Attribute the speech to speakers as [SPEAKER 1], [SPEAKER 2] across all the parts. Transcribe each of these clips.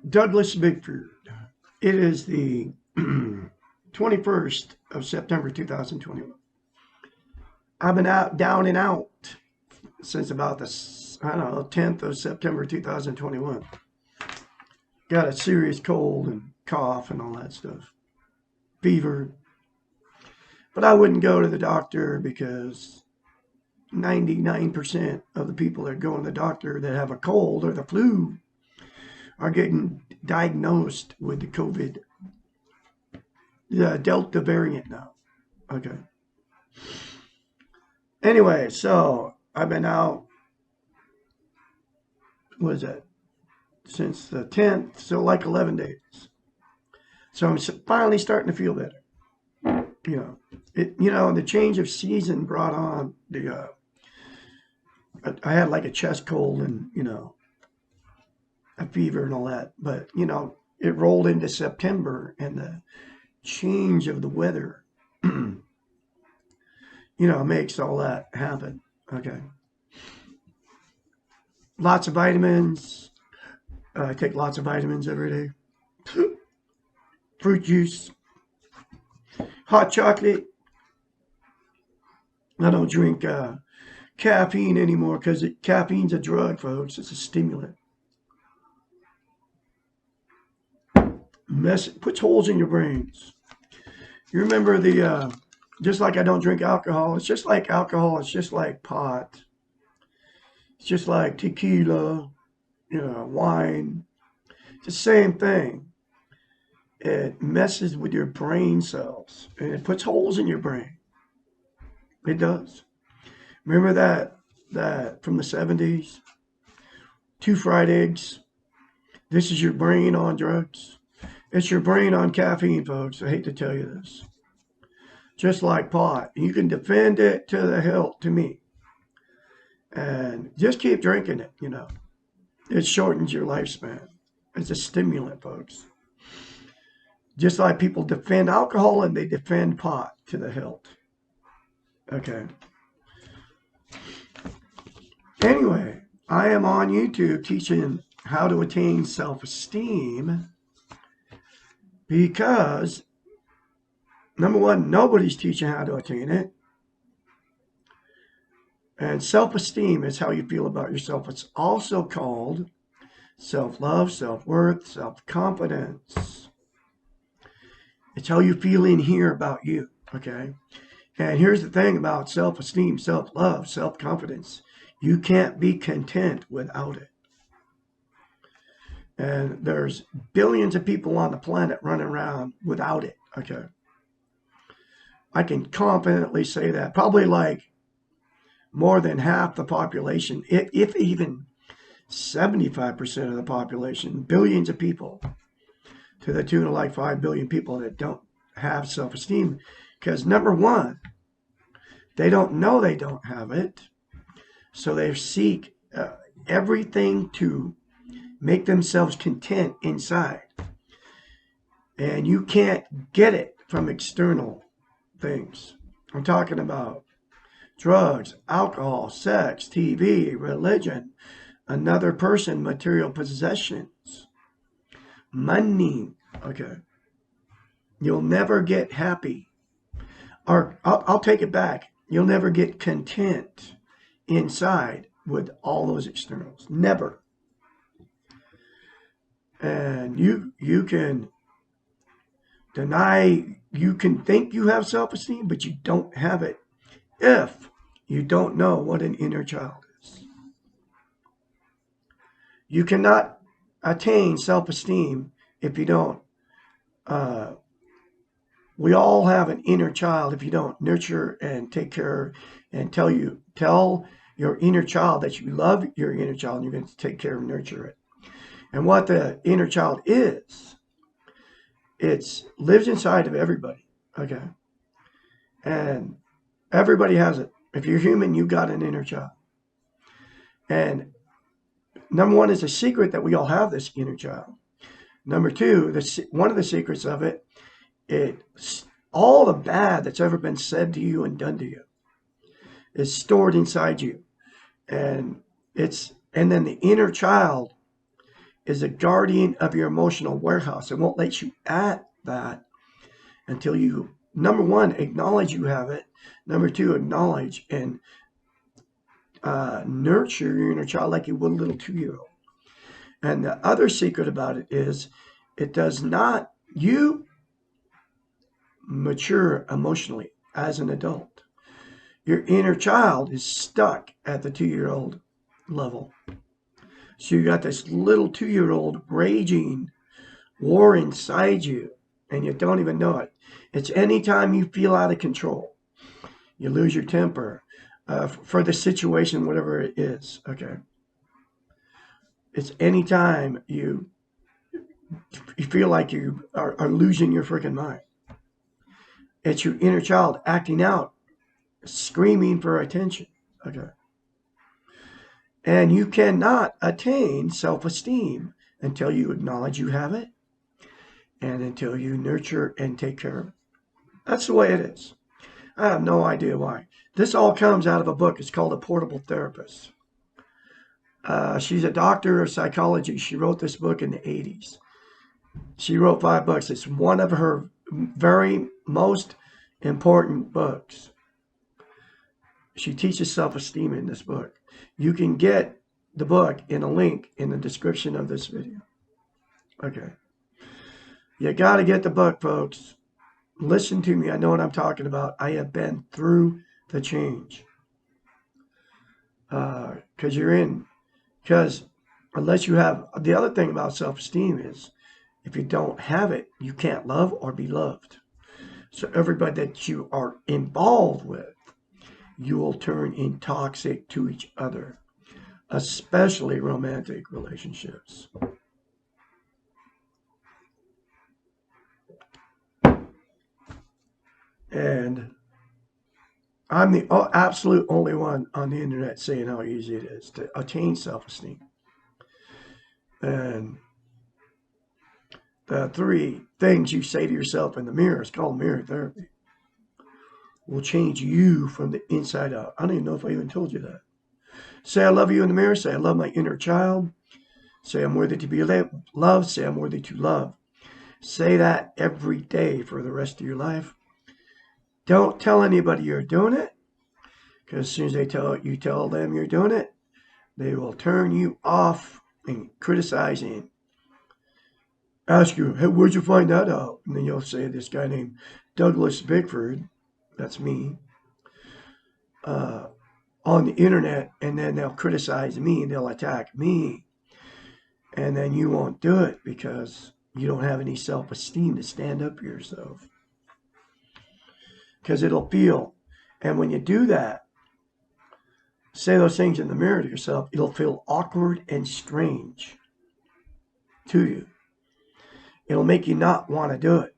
[SPEAKER 1] Douglas Bickford. It is the 21st of September 2021. I've been out, down and out since about the, I don't know, 10th of September 2021. Got a serious cold and cough and all that stuff. Fever. But I wouldn't go to the doctor because 99% of the people that go to the doctor that have a cold or the flu are getting diagnosed with the COVID, the Delta variant now. Okay. Anyway, so I've been out, what is that, since the 10th, so like 11 days. So I'm finally starting to feel better. The change of season brought on I had like a chest cold and, a fever and all that. But, it rolled into September and the change of the weather, makes all that happen. Okay. Lots of vitamins. I take lots of vitamins every day. Fruit juice. Hot chocolate. I don't drink caffeine anymore because caffeine's a drug, folks. It's a stimulant. Puts holes in your brains. You remember just like I don't drink alcohol. It's just like alcohol. It's just like pot. It's just like tequila, wine. It's the same thing. It messes with your brain cells and it puts holes in your brain. It does. Remember that from the 70s? 2 fried eggs. This is your brain on drugs. It's your brain on caffeine, folks. I hate to tell you this. Just like pot. You can defend it to the hilt to me. And just keep drinking it, It shortens your lifespan. It's a stimulant, folks. Just like people defend alcohol and they defend pot to the hilt. Okay. Anyway, I am on YouTube teaching how to attain self-esteem because, number one, nobody's teaching how to attain it. And self-esteem is how you feel about yourself. It's also called self-love, self-worth, self-confidence. It's how you feel in here about you, okay? And here's the thing about self-esteem, self-love, self-confidence. You can't be content without it. And there's billions of people on the planet running around without it, okay? I can confidently say that. Probably like more than half the population, if even 75% of the population, billions of people, to the tune of like 5 billion people that don't have self-esteem. Because number one, they don't know they don't have it. So they seek everything to make themselves content inside. And you can't get it from external things. I'm talking about drugs, alcohol, sex, TV, religion, another person, material possessions, money. Okay. You'll never get happy. Or I'll take it back. You'll never get content inside with all those externals. Never. And you can deny, you can think you have self-esteem, but you don't have it if you don't know what an inner child is. You cannot attain self-esteem if you don't. We all have an inner child. If you don't nurture and take care and tell your inner child that you love your inner child and you're going to take care and nurture it. And what the inner child is, it lives inside of everybody. Okay. And everybody has it. If you're human, you've got an inner child. And number one is a secret that we all have this inner child. Number two, one of the secrets of it, all the bad that's ever been said to you and done to you is stored inside you. And then the inner child is a guardian of your emotional warehouse. It won't let you at that until you, number one, acknowledge you have it. Number two, acknowledge and nurture your inner child like you would a little 2-year-old. And the other secret about it is it does not, you mature emotionally as an adult. Your inner child is stuck at the 2-year-old level. So you got this little 2-year-old raging war inside you, and you don't even know it. It's anytime you feel out of control, you lose your temper for the situation, whatever it is. Okay. It's anytime you feel like you are losing your freaking mind. It's your inner child acting out, screaming for attention. Okay. And you cannot attain self-esteem until you acknowledge you have it and until you nurture and take care of it. That's the way it is. I have no idea why. This all comes out of a book. It's called A Portable Therapist. She's a doctor of psychology. She wrote this book in the 80s. She wrote 5 books. It's one of her very most important books. She teaches self-esteem in this book. You can get the book in a link in the description of this video. Okay. You got to get the book, folks. Listen to me. I know what I'm talking about. I have been through the change. Because unless you have, the other thing about self-esteem is if you don't have it, you can't love or be loved. So everybody that you are involved with, you will turn in toxic to each other, especially romantic relationships. And I'm the absolute only one on the internet saying how easy it is to attain self-esteem. And the 3 things you say to yourself in the mirror, it's called mirror therapy, will change you from the inside out. I don't even know if I even told you that. Say I love you in the mirror. Say I love my inner child. Say I'm worthy to be loved. Say I'm worthy to love. Say that every day for the rest of your life. Don't tell anybody you're doing it, because as soon as you tell them you're doing it, they will turn you off and criticize and ask you, hey, where'd you find that out? And then you'll say this guy named Douglas Bickford, that's me, on the internet, and then they'll criticize me and they'll attack me. And then you won't do it because you don't have any self-esteem to stand up for yourself. Because it'll feel, and when you do that, say those things in the mirror to yourself, it'll feel awkward and strange to you. It'll make you not want to do it.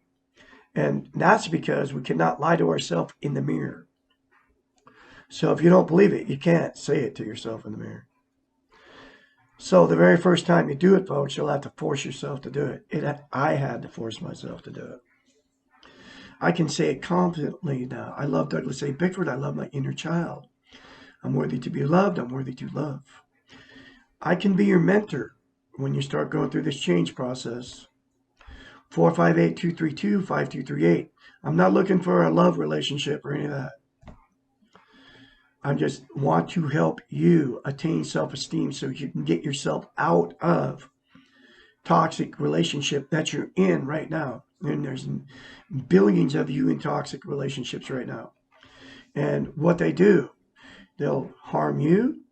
[SPEAKER 1] And that's because we cannot lie to ourselves in the mirror. So if you don't believe it, you can't say it to yourself in the mirror. So the very first time you do it, folks, you'll have to force yourself to do it. I had to force myself to do it. I can say it confidently now. I love Douglas A. Bickford. I love my inner child. I'm worthy to be loved. I'm worthy to love. I can be your mentor when you start going through this change process. 458-232-5238. I'm not looking for a love relationship or any of that. I just want to help you attain self-esteem so you can get yourself out of toxic relationship that you're in right now. And there's billions of you in toxic relationships right now. And what they do, they'll harm you,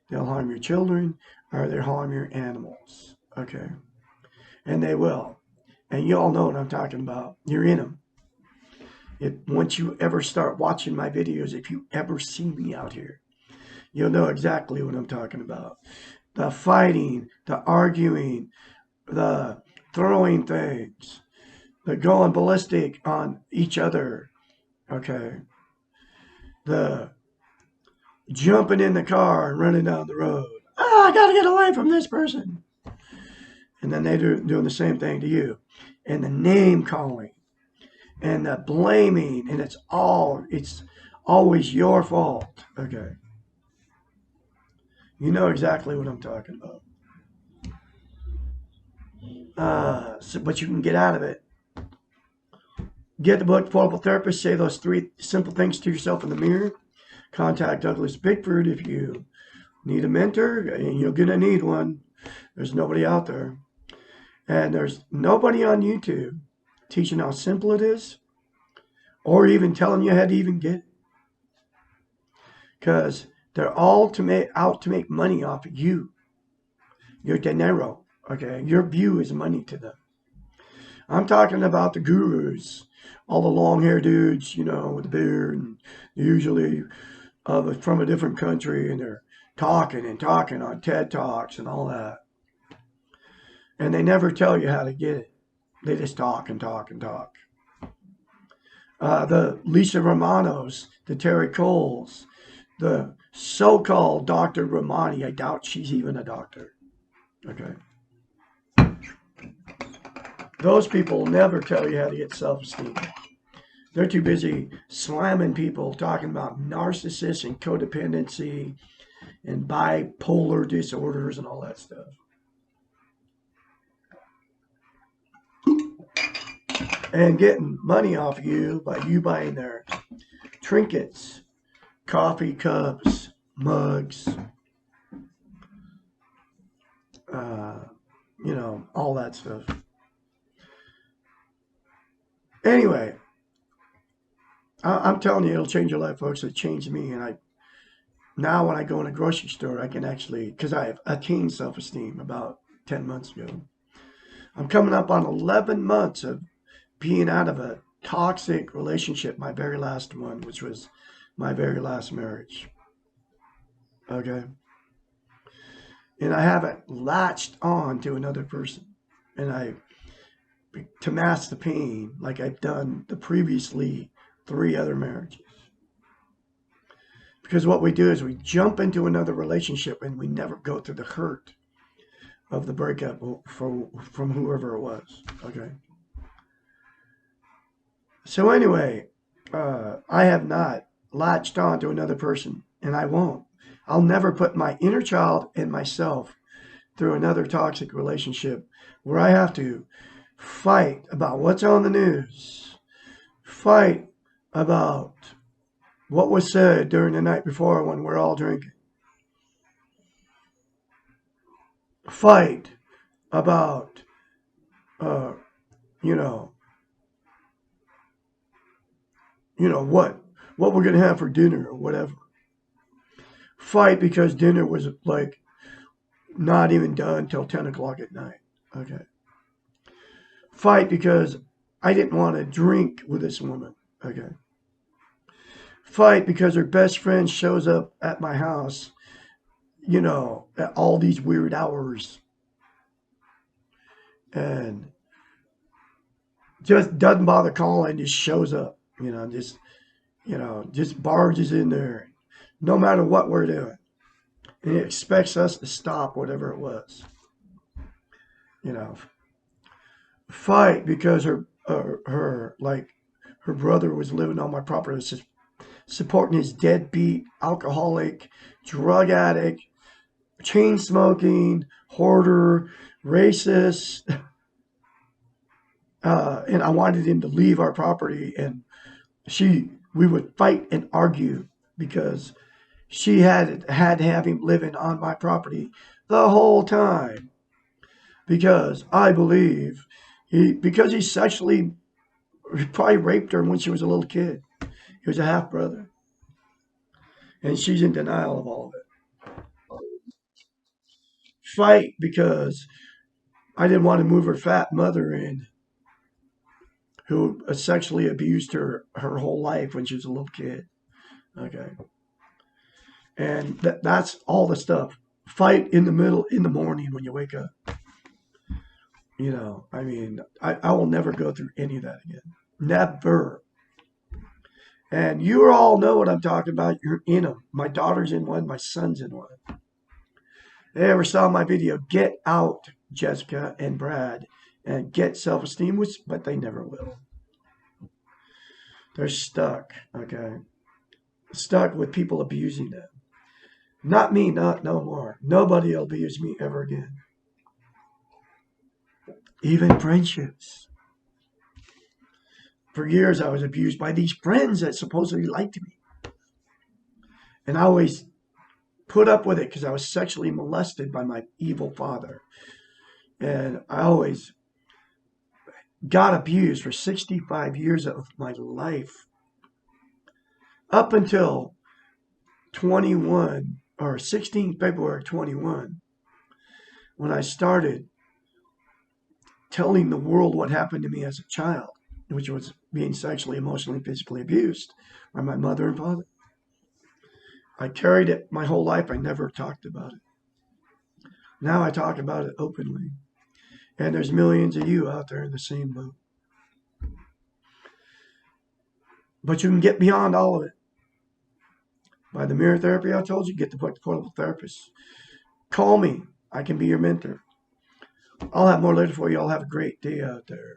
[SPEAKER 1] they'll harm your children, or they'll harm your animals. Okay. And they will. And you all know what I'm talking about. You're in them. Once you ever start watching my videos, if you ever see me out here, you'll know exactly what I'm talking about. The fighting, the arguing, the throwing things, the going ballistic on each other, okay? The jumping in the car and running down the road. I got to get away from this person. And then they're doing the same thing to you. And the name calling and the blaming, and it's always your fault, okay? You know exactly what I'm talking about. but you can get out of it. Get the book, Portable Therapist. Say those 3 simple things to yourself in the mirror. Contact Douglas Bickford if you need a mentor, and you're going to need one. There's nobody out there. And there's nobody on YouTube teaching how simple it is or even telling you how to even get it. Because they're all out to make money off of you. Your dinero, okay? Your view is money to them. I'm talking about the gurus, all the long-haired dudes, with the beard, and usually from a different country, and they're talking and talking on TED Talks and all that. And they never tell you how to get it. They just talk and talk and talk. The Lisa Romanos, the Terry Coles, the so-called Dr. Romani. I doubt she's even a doctor. Okay. Those people never tell you how to get self-esteem. They're too busy slamming people, talking about narcissists and codependency and bipolar disorders and all that stuff. And getting money off you by you buying their trinkets, coffee cups, mugs, all that stuff. Anyway, I'm telling you, it'll change your life, folks. It changed me. And now when I go in a grocery store, I can actually, because I have attained self-esteem about 10 months ago. I'm coming up on 11 months of being out of a toxic relationship, my very last one, which was my very last marriage. Okay. And I haven't latched on to another person. And to mask the pain, like I've done the previously 3 other marriages. Because what we do is we jump into another relationship and we never go through the hurt of the breakup from whoever it was. Okay. So anyway, I have not latched on to another person, and I won't. I'll never put my inner child and myself through another toxic relationship where I have to fight about what's on the news, fight about what was said during the night before when we're all drinking, fight about, what we're going to have for dinner or whatever. Fight because dinner was like not even done till 10 o'clock at night. Okay. Fight because I didn't want to drink with this woman. Okay. Fight because her best friend shows up at my house, at all these weird hours. And just doesn't bother calling, just shows up, just barges in there, no matter what we're doing. And it expects us to stop whatever it was. Fight because her brother was living on my property, supporting his deadbeat, alcoholic, drug addict, chain smoking, hoarder, racist. And I wanted him to leave our property, and we would fight and argue because she had to have him living on my property the whole time. Because I believe because he probably raped her when she was a little kid. He was a half brother. And she's in denial of all of it. Fight because I didn't want to move her fat mother in, who sexually abused her whole life when she was a little kid. Okay. And that's all the stuff. Fight in the morning when you wake up. I will never go through any of that again. Never. And you all know what I'm talking about. You're in them. My daughter's in one. My son's in one. They ever saw my video, Get Out, Jessica and Brad, and get self-esteem, but they never will. They're stuck, okay? Stuck with people abusing them. Not me, no more. Nobody will abuse me ever again. even friendships. For years, I was abused by these friends that supposedly liked me. And I always put up with it because I was sexually molested by my evil father. And I always got abused for 65 years of my life. Up until 21 or 16 February 21, when I started telling the world what happened to me as a child, which was being sexually, emotionally, physically abused by my mother and father. I carried it my whole life. I never talked about it. Now I talk about it openly. And there's millions of you out there in the same boat. But you can get beyond all of it. By the mirror therapy I told you, get the book, The Portable Therapist. Call me. I can be your mentor. I'll have more later for you. I'll have a great day out there.